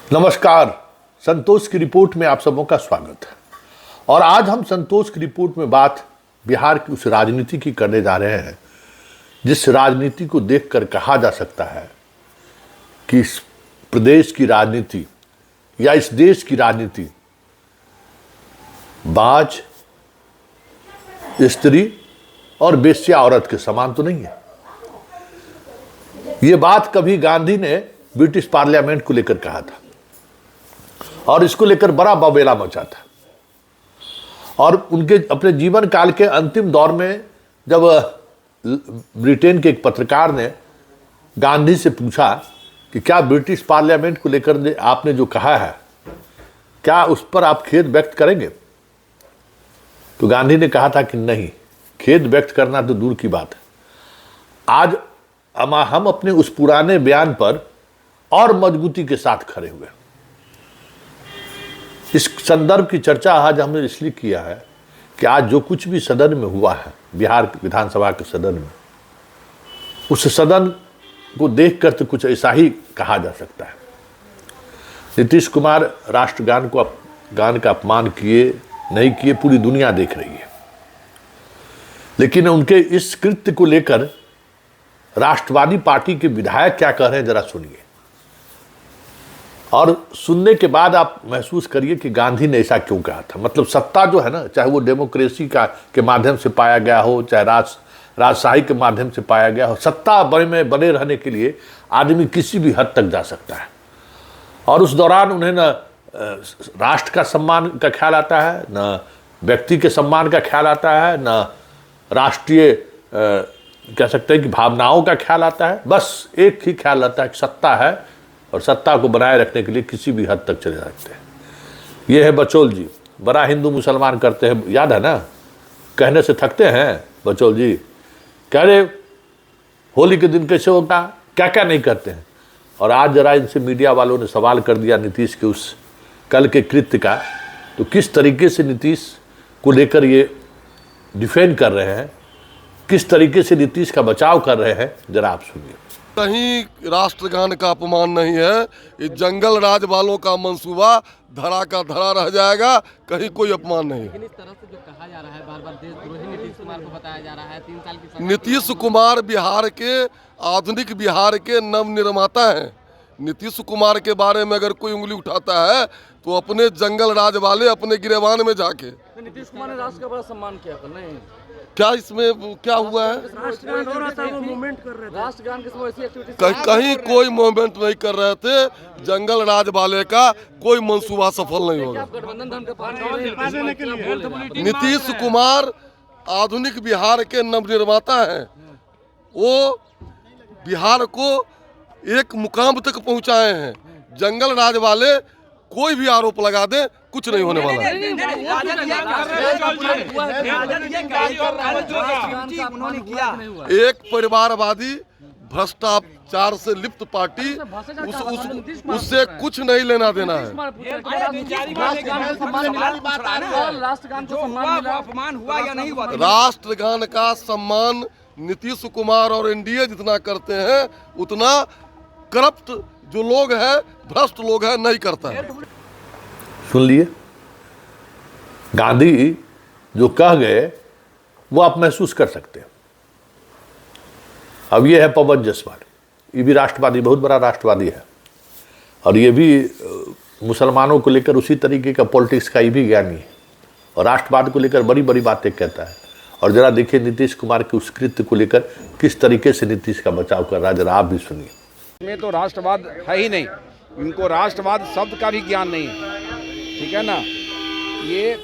नमस्कार। संतोष की रिपोर्ट में आप सबों का स्वागत है। और आज हम संतोष की रिपोर्ट में बात बिहार की उस राजनीति की करने जा रहे हैं जिस राजनीति को देखकर कहा जा सकता है कि इस प्रदेश की राजनीति या इस देश की राजनीति बाज, स्त्री और बेश्या औरत के समान तो नहीं है। ये बात कभी गांधी ने ब्रिटिश पार्लियामेंट को लेकर कहा था और इसको लेकर बड़ा बवेला मचा था। और उनके अपने जीवन काल के अंतिम दौर में जब ब्रिटेन के एक पत्रकार ने गांधी से पूछा कि क्या ब्रिटिश पार्लियामेंट को लेकर आपने जो कहा है क्या उस पर आप खेद व्यक्त करेंगे, तो गांधी ने कहा था कि नहीं, खेद व्यक्त करना तो दूर की बात है। आज हम अपने उस पुराने बयान पर और मजबूती के साथ खड़े हुए। इस संदर्भ की चर्चा आज हमने इसलिए किया है कि आज जो कुछ भी सदन में हुआ है, बिहार विधानसभा के सदन में, उस सदन को देखकर तो कुछ ऐसा ही कहा जा सकता है। नीतीश कुमार राष्ट्रगान का अपमान किए नहीं किए पूरी दुनिया देख रही है, लेकिन उनके इस कृत्य को लेकर राष्ट्रवादी पार्टी के विधायक क्या कह रहे हैं जरा सुनिए, और सुनने के बाद आप महसूस करिए कि गांधी ने ऐसा क्यों कहा था। मतलब सत्ता जो है ना, चाहे वो डेमोक्रेसी के माध्यम से पाया गया हो, चाहे राजशाही के माध्यम से पाया गया हो, सत्ता में बने रहने के लिए आदमी किसी भी हद तक जा सकता है। और उस दौरान उन्हें न राष्ट्र का सम्मान का ख्याल आता है, न व्यक्ति के सम्मान का ख्याल आता है, न राष्ट्रीय कह सकते हैं कि भावनाओं का ख्याल आता है। बस एक ही ख्याल आता है कि सत्ता है और सत्ता को बनाए रखने के लिए किसी भी हद तक चले जाते हैं। ये है बचौल जी, बड़ा हिंदू मुसलमान करते हैं, याद है ना, कहने से थकते हैं बचौल जी। कह रहे होली के दिन कैसे होता, क्या क्या नहीं करते हैं। और आज जरा इनसे मीडिया वालों ने सवाल कर दिया नीतीश के उस कल के कृत्य का, तो किस तरीके से नीतीश को लेकर ये डिफेंड कर रहे हैं, किस तरीके से नीतीश का बचाव कर रहे हैं, जरा आप सुनिए। कहीं राष्ट्रगान का अपमान नहीं है, ये जंगल राज वालों का मंसूबा धरा का धरा रह जाएगा, कहीं कोई अपमान नहीं। लेकिन इस तरह से जो कहा जा रहा है, बार बार देशद्रोही नीतीश कुमार को बताया जा रहा है, 3 साल की नीतीश कुमार बिहार के आधुनिक बिहार के नव निर्माता हैं। नीतीश कुमार के बारे में अगर कोई उंगली उठाता है तो अपने जंगल राज वाले अपने गिरेबान में जाके। नीतीश कुमार ने राष्ट्र का बड़ा सम्मान किया था, नहीं क्या इसमें क्या हुआ है? राष्ट्रगान के समय ऐसी एक्टिविटी कहीं कोई मूवमेंट नहीं कर रहे थे। जंगल राज वाले का कोई मंसूबा सफल नहीं होगा। गठबंधन धर्म का नीतीश कुमार आधुनिक बिहार के नवनिर्माता हैं। वो बिहार को एक मुकाम तक पहुंचाए हैं। जंगल राज वाले कोई भी आरोप लगा दे, कुछ नहीं होने वाला है। एक परिवारवादी भ्रष्टाचार से लिप्त पार्टी उससे कुछ नहीं लेना देना है। राष्ट्रगान का सम्मान नीतीश कुमार और एनडीए जितना करते हैं उतना करप्ट जो लोग हैं, भ्रष्ट लोग हैं, नहीं करता है। सुन लिए, गांधी जो कह गए वो आप महसूस कर सकते हैं। अब ये है पवन जायसवाल, ये भी राष्ट्रवादी, बहुत बड़ा राष्ट्रवादी है, और ये भी मुसलमानों को लेकर उसी तरीके का पॉलिटिक्स का ये भी ज्ञानी है और राष्ट्रवाद को लेकर बड़ी बड़ी बातें कहता है। और जरा देखिए नीतीश कुमार के उस कृत्य को लेकर किस तरीके से नीतीश का बचाव कर रहा है, जरा आप भी सुनिए। में तो राष्ट्रवाद है ही नहीं, इनको राष्ट्रवाद शब्द का भी ज्ञान नहीं है, ठीक है ना। ये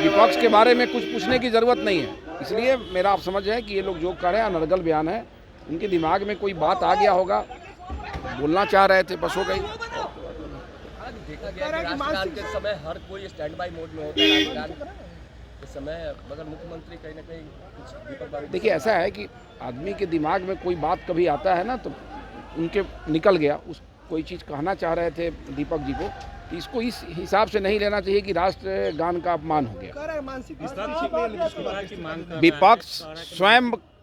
विपक्ष के बारे में कुछ पूछने की जरूरत नहीं है। इसलिए मेरा आप समझ है कि ये लोग जो कर रहे हैं अनर्गल बयान है, उनके दिमाग में कोई बात आ गया होगा, बोलना चाह रहे थे, बस हो गई। देखा गया कि राष्ट्रगान के समय हर कोई स्टैंड बाय मोड में होता है। राष्ट्रगान के समय मगर मुख्यमंत्री कहीं ना कहीं कुछ देखिए, ऐसा है कि आदमी के दिमाग में कोई बात कभी आता है ना, तो उनके निकल गया, कोई चीज़ कहना चाह रहे थे दीपक जी को, तो इसको इस हिसाब से नहीं लेना चाहिए कि राष्ट्रगान का अपमान हो गया।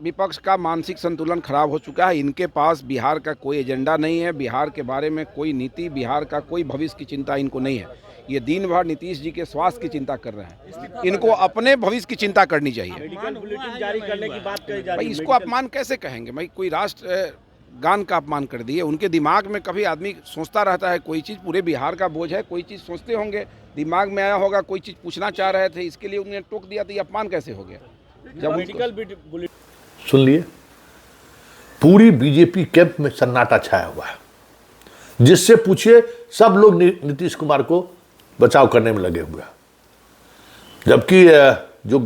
विपक्ष का मानसिक संतुलन खराब हो चुका है। इनके पास बिहार का कोई एजेंडा नहीं है, बिहार के बारे में कोई नीति, बिहार का कोई भविष्य की चिंता इनको नहीं है। ये दिन भर नीतीश जी के स्वास्थ्य की चिंता कर रहे हैं। इनको अपने भविष्य की चिंता करनी चाहिए। मेडिकल बुलेटिन जारी करने की बात कही जा भाई रही है। इसको अपमान कैसे कहेंगे? भाई कोई राष्ट्र गान का अपमान कर दिए। उनके दिमाग में कभी आदमी सोचता रहता है कोई चीज़, पूरे बिहार का बोझ है, कोई चीज़ सोचते होंगे, दिमाग में आया होगा, कोई चीज़ पूछना चाह रहे थे, इसके लिए उन्हें टोक दिया, तो ये अपमान कैसे हो गया? जब मेडिकल बुलेटिन सुन लिए, पूरी बीजेपी कैंप में सन्नाटा छाया हुआ है। जिससे पूछिए सब लोग नीतीश कुमार को बचाव करने में लगे हुए हैं। जबकि जो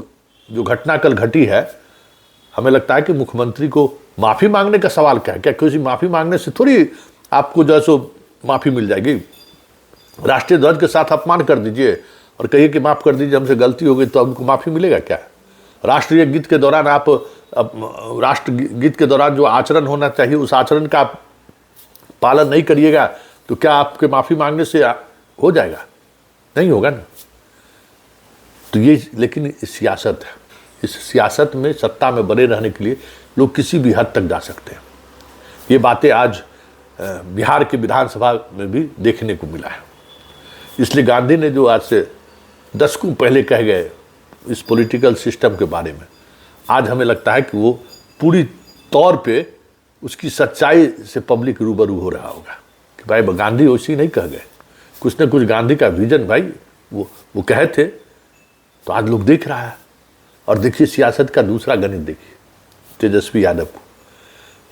घटना कल घटी है, हमें लगता है कि मुख्यमंत्री को माफी मांगने का सवाल क्या है? क्या किसी माफी मांगने से थोड़ी आपको जो है सो माफी मिल जाएगी? राष्ट्रीय ध्वज के साथ अपमान कर दीजिए और कहिए कि माफ कर दीजिए, हमसे गलती हो गई, तो आपको माफी मिलेगा क्या? राष्ट्रीय गीत के दौरान आप राष्ट्र गीत के दौरान जो आचरण होना चाहिए उस आचरण का आप पालन नहीं करिएगा तो क्या आपके माफी मांगने से हो जाएगा? नहीं होगा ना। तो ये लेकिन सियासत है। इस सियासत में सत्ता में बने रहने के लिए लोग किसी भी हद तक जा सकते हैं। ये बातें आज बिहार के विधानसभा में भी देखने को मिला है। इसलिए गांधी ने जो आज से दशकों पहले कह गए इस पॉलिटिकल सिस्टम के बारे में, आज हमें लगता है कि वो पूरी तौर पे उसकी सच्चाई से पब्लिक रूबरू हो रहा होगा कि भाई गांधी वैसे ही नहीं कह गए, कुछ न कुछ गांधी का विजन भाई वो कहे थे। तो आज लोग देख रहा है। और देखिए सियासत का दूसरा गणित देखिए, तेजस्वी यादव को।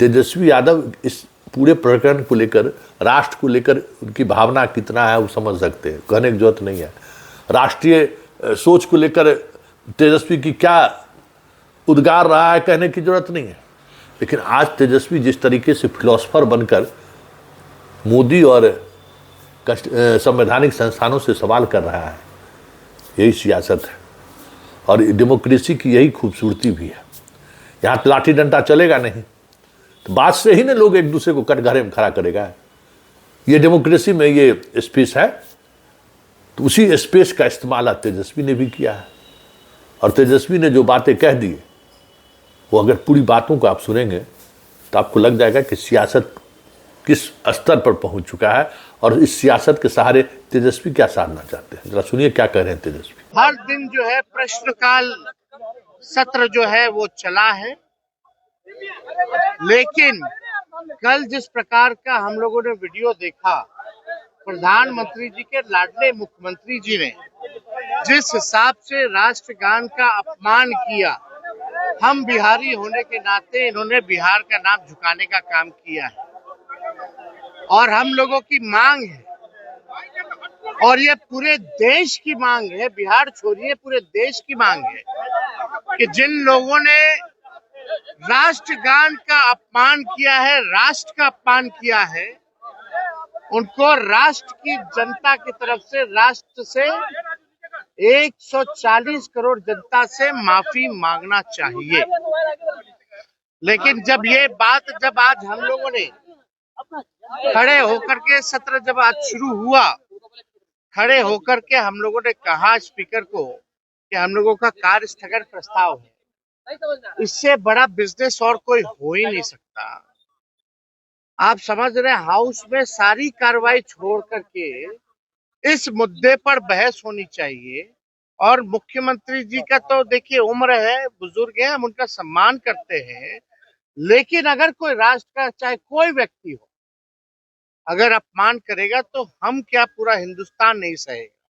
तेजस्वी यादव इस पूरे प्रकरण को लेकर, राष्ट्र को लेकर उनकी भावना कितना है वो समझ सकते हैं, कहने की जरूरत नहीं है। राष्ट्रीय सोच को लेकर तेजस्वी की क्या उद्गार रहा है कहने की जरूरत नहीं है। लेकिन आज तेजस्वी जिस तरीके से फिलोसफर बनकर मोदी और संवैधानिक संस्थानों से सवाल कर रहा है, यही सियासत है। और डेमोक्रेसी की यही खूबसूरती भी है। यहाँ लाठी डंडा चलेगा नहीं, तो बात से ही ना लोग एक दूसरे को कटघरे में खड़ा करेगा। ये डेमोक्रेसी में ये स्पेस है, तो उसी स्पेस का इस्तेमाल तेजस्वी ने भी किया है। और तेजस्वी ने जो बातें कह दी, वो अगर पूरी बातों को आप सुनेंगे तो आपको लग जाएगा कि सियासत किस स्तर पर पहुंच चुका है और इस सियासत के सहारे तेजस्वी क्या साधना चाहते हैं। जरा सुनिए क्या कह रहे हैं तेजस्वी। हर दिन जो है प्रश्नकाल सत्र जो है वो चला है, लेकिन कल जिस प्रकार का हम लोगों ने वीडियो देखा, प्रधानमंत्री जी के लाडले मुख्यमंत्री जी ने जिस हिसाब से राष्ट्रगान का अपमान किया, हम बिहारी होने के नाते इन्होंने बिहार का नाम झुकाने का काम किया है। और हम लोगों की मांग है, और ये पूरे देश की मांग है, बिहार छोड़िए पूरे देश की मांग है, कि जिन लोगों ने राष्ट्रगान का अपमान किया है, राष्ट्र का अपमान किया है, उनको राष्ट्र की जनता की तरफ से, राष्ट्र से 140 करोड़ जनता से माफी मांगना चाहिए। लेकिन जब आज हम लोगों ने खड़े होकर के सत्र जब आज शुरू हुआ, खड़े होकर के हम लोगों ने कहा स्पीकर को कि हम लोगों का कार्य स्थगन प्रस्ताव है। इससे बड़ा बिजनेस और कोई हो ही नहीं सकता। आप समझ रहे हैं, हाउस में सारी कार्रवाई छोड़ करके इस मुद्दे पर बहस होनी चाहिए। और मुख्यमंत्री जी का तो देखिए उम्र है, बुजुर्ग है, हम उनका सम्मान करते हैं, लेकिन अगर कोई राष्ट्र का चाहे कोई व्यक्ति हो अगर अपमान करेगा तो हम क्या पूरा हिंदुस्तान नहीं सहेगा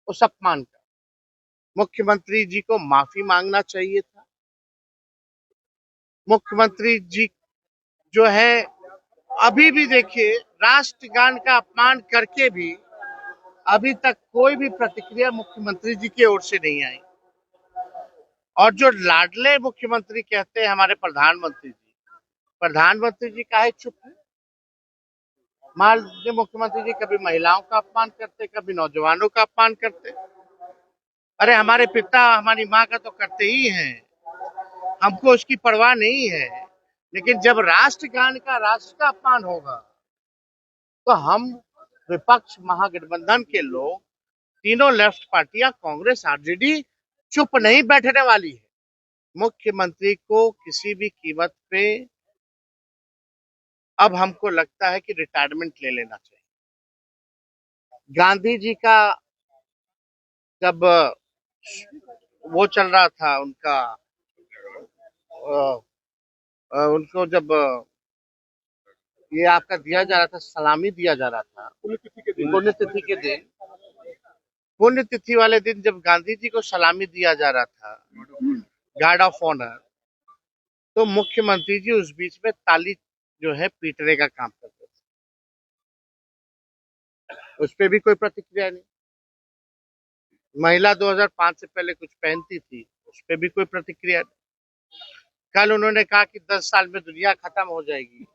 उस अपमान का। मुख्यमंत्री जी को माफी मांगना चाहिए था। मुख्यमंत्री जी जो है अभी भी देखिए राष्ट्रगान का अपमान करके भी अभी तक कोई भी प्रतिक्रिया मुख्यमंत्री जी की ओर से नहीं आई। और जो लाडले मुख्यमंत्री कहते हैं हमारे प्रधानमंत्री जी काहे चुप है? माननीय मुख्यमंत्री जी कभी महिलाओं का अपमान करते, कभी नौजवानों का अपमान करते। अरे हमारे पिता हमारी माँ का तो करते ही हैं, हमको उसकी परवाह नहीं है। लेकिन जब राष्ट्रगान का, राष्ट्र का अपमान होगा तो हम विपक्ष महागठबंधन के लोग, तीनों लेफ्ट पार्टियां, कांग्रेस आरजेडी चुप नहीं बैठने वाली है। मुख्यमंत्री को किसी भी कीमत पे अब हमको लगता है कि रिटायरमेंट ले लेना चाहिए। गांधी जी का जब वो चल रहा था, उनको जब ये आपका दिया जा रहा था, सलामी दिया जा रहा था पुण्यतिथि के दिन, पुण्यतिथि वाले दिन जब गांधी जी को सलामी दिया जा रहा था, गार्ड ऑफ ऑनर, तो मुख्यमंत्री जी उस बीच में ताली जो है पीटने का काम करते थे। उस पर भी कोई प्रतिक्रिया नहीं। महिला 2005 से पहले कुछ पहनती थी, उस पर भी कोई प्रतिक्रिया नहीं। कल उन्होंने कहा कि 10 साल में दुनिया खत्म हो जाएगी,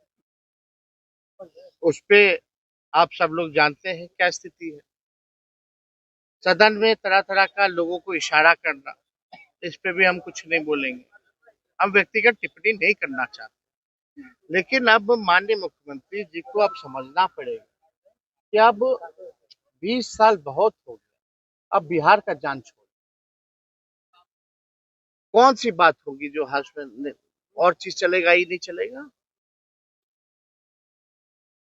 उस पे आप सब लोग जानते हैं क्या स्थिति है। सदन में तरह तरह का लोगों को इशारा करना, इस पे भी हम कुछ नहीं बोलेंगे। हम व्यक्तिगत टिप्पणी नहीं करना चाहते, लेकिन अब माननीय मुख्यमंत्री जी को अब समझना पड़ेगा कि अब 20 साल बहुत हो गए, अब बिहार का जान छोड़ कौन सी बात होगी जो हस्बैंड और चीज चलेगा ही नहीं चलेगा,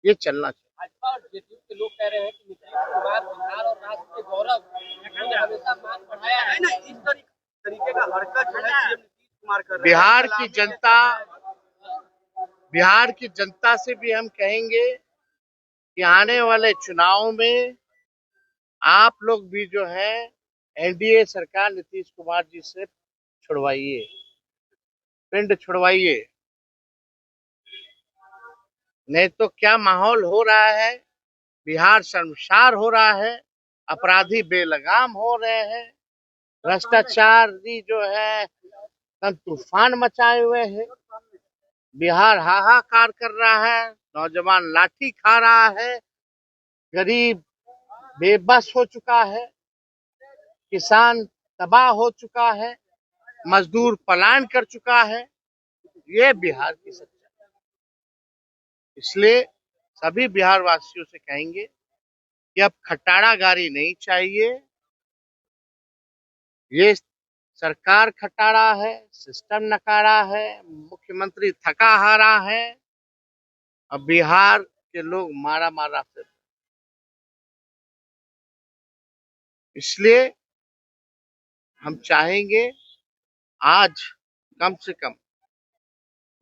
ये चलना चाहिए। भाजपा और जेडीयू के लोग कह रहे हैं कि नीतीश कुमार बिहार और राज्य के गौरव उन्होंने हमेशा मान बढ़ाया है ना, इस तरीके का हरकत जो है सीएम नीतीश कुमार कर रहे हैं। बिहार की जनता से भी हम कहेंगे कि आने वाले चुनाव में आप लोग भी जो है एनडीए सरकार नीतीश कुमार जी से छुड़वाइए, पिंड छुड़वाइए। नहीं तो क्या माहौल हो रहा है, बिहार शर्मसार हो रहा है, अपराधी बेलगाम हो रहे हैं, भ्रष्टाचारी जो है तूफान मचाए हुए हैं, बिहार हाहाकार कर रहा है, नौजवान लाठी खा रहा है, गरीब बेबस हो चुका है, किसान तबाह हो चुका है, मजदूर पलायन कर चुका है। ये बिहार की सच्चाई। इसलिए सभी बिहार वासियों से कहेंगे कि अब खटारागारी नहीं चाहिए। ये सरकार खटारा है, सिस्टम नकारा है, मुख्यमंत्री थका हारा है, अब बिहार के लोग मारा मारा फिर। इसलिए हम चाहेंगे आज कम से कम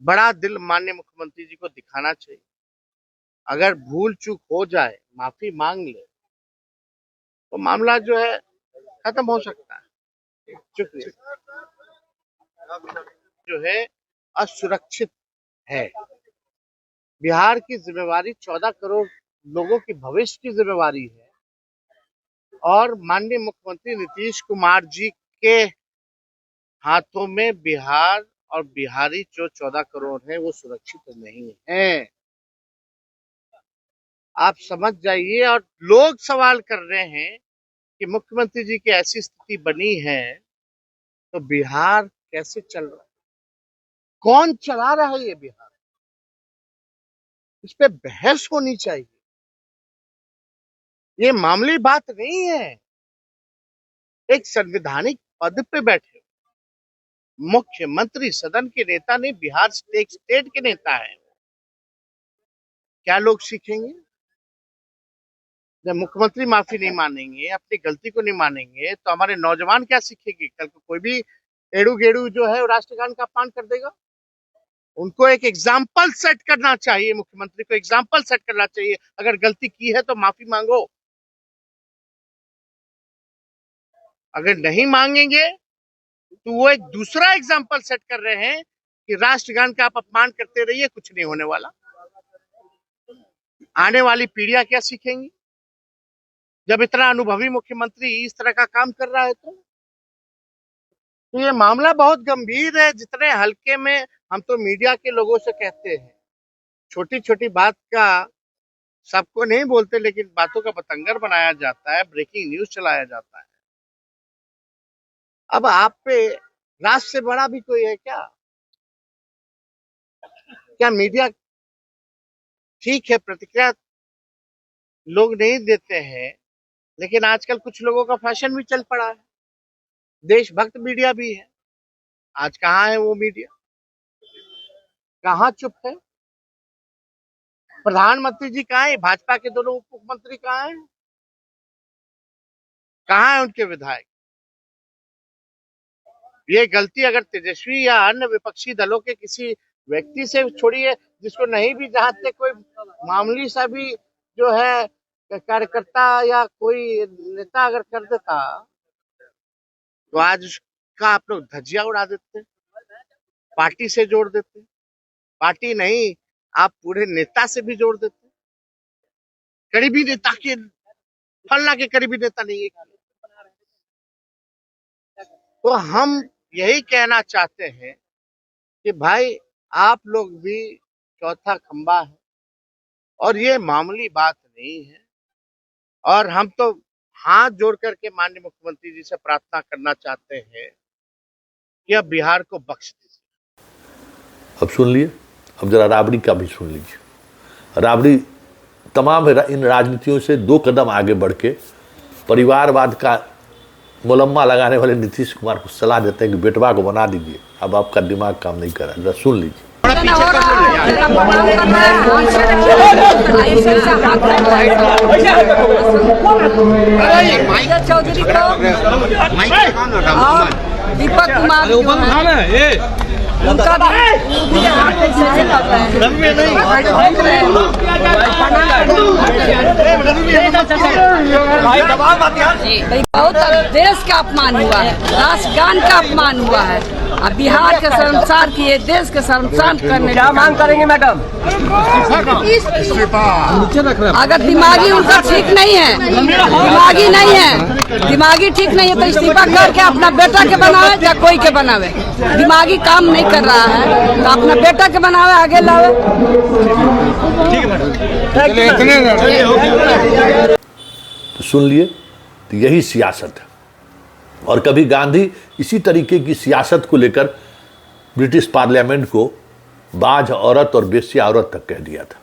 बड़ा दिल माननीय मुख्यमंत्री जी को दिखाना चाहिए। अगर भूल चूक हो जाए, माफी मांग ले, तो मामला जो है खत्म हो सकता है। शुक्रिया। जो है असुरक्षित है। बिहार की जिम्मेवारी 14 करोड़ लोगों की भविष्य की जिम्मेवारी है, और माननीय मुख्यमंत्री नीतीश कुमार जी के हाथों में बिहार और बिहारी जो 14 करोड़ है वो सुरक्षित नहीं है। आप समझ जाइए। और लोग सवाल कर रहे हैं कि मुख्यमंत्री जी की ऐसी स्थिति बनी है तो बिहार कैसे चल रहा है, कौन चला रहा है ये बिहार, इस पे बहस होनी चाहिए। ये मामूली बात नहीं है। एक संवैधानिक पद पे बैठे मुख्यमंत्री, सदन के नेता नहीं, बिहार स्टेट के नेता है। क्या लोग सीखेंगे? जब मुख्यमंत्री माफी नहीं मानेंगे, अपनी गलती को नहीं मानेंगे, तो हमारे नौजवान क्या सीखेंगे? कल को कोई भी एड़ू गेड़ू जो है राष्ट्रगान का अपमान कर देगा। उनको एक एग्जाम्पल सेट करना चाहिए, मुख्यमंत्री को एग्जाम्पल सेट करना चाहिए। अगर गलती की है तो माफी मांगो। अगर नहीं मांगेंगे तो वो एक दूसरा एग्जाम्पल सेट कर रहे हैं कि राष्ट्रगान का आप अपमान करते रहिए, कुछ नहीं होने वाला। आने वाली पीढ़ियां क्या सीखेंगी जब इतना अनुभवी मुख्यमंत्री इस तरह का काम कर रहा है? तो ये मामला बहुत गंभीर है। जितने हल्के में हम तो मीडिया के लोगों से कहते हैं, छोटी छोटी बात का सबको नहीं बोलते, लेकिन बातों का बतंगर बनाया जाता है, ब्रेकिंग न्यूज चलाया जाता है। अब आप पे राष्ट्र से बड़ा भी कोई है क्या? क्या मीडिया ठीक है, प्रतिक्रिया लोग नहीं देते हैं, लेकिन आजकल कुछ लोगों का फैशन भी चल पड़ा है। देशभक्त मीडिया भी है। आज कहाँ है वो मीडिया? कहाँ चुप है? प्रधानमंत्री जी कहाँ है? भाजपा के दोनों उप मुख्यमंत्री कहाँ हैं? कहाँ है उनके विधायक? ये गलती अगर तेजस्वी या अन्य विपक्षी दलों के किसी व्यक्ति से छोड़िए, जिसको नहीं भी जानते, कोई मामूली सा भी जो है कार्यकर्ता या कोई नेता अगर कर देता, तो आज उसका आप लोग धज्जियां उड़ा देते, पार्टी से जोड़ देते। पार्टी नहीं, आप पूरे नेता से भी जोड़ देते। करीबी नेता के, फलना के करीबी नेता नहीं है। तो हम यही कहना चाहते हैं कि भाई आप लोग भी चौथा खंबा है, और ये मामूली बात नहीं है। और हम तो हाथ जोड़ करके माननीय मुख्यमंत्री जी से प्रार्थना करना चाहते हैं कि अब बिहार को बख्श दीजिए। अब सुन लिए, अब जरा राबड़ी का भी सुन लीजिए। राबड़ी तमाम इन राजनीतियों से 2 कदम आगे बढ़ के परिवारवाद का मुलम्मा लगाने वाले नीतीश कुमार को सलाह देते हैं कि बेटवा को बना दीजिए, अब आपका दिमाग काम नहीं कर रहा। जरा सुन लीजिए। चौधरी को और दीपक कुमार उनका भी हाथ से कर रहे हैं। बहुत देश का अपमान हुआ है, राष्ट्रगान का अपमान हुआ है। अब बिहार के शर्मसार किए, देश के शर्मसार करने क्या मांग करेंगे मैडम? अगर दिमागी उनका ठीक नहीं है, दिमागी ठीक नहीं है तो इस्तीफा करके अपना बेटा के बनावे या कोई के बनावे। दिमागी काम नहीं कर रहा है तो अपना बेटा के बनावे, आगे लावे। तो सुन लिए, तो यही सियासत है। और कभी गांधी इसी तरीके की सियासत को लेकर ब्रिटिश पार्लियामेंट को बाज औरत और बेश्या औरत तक कह दिया था।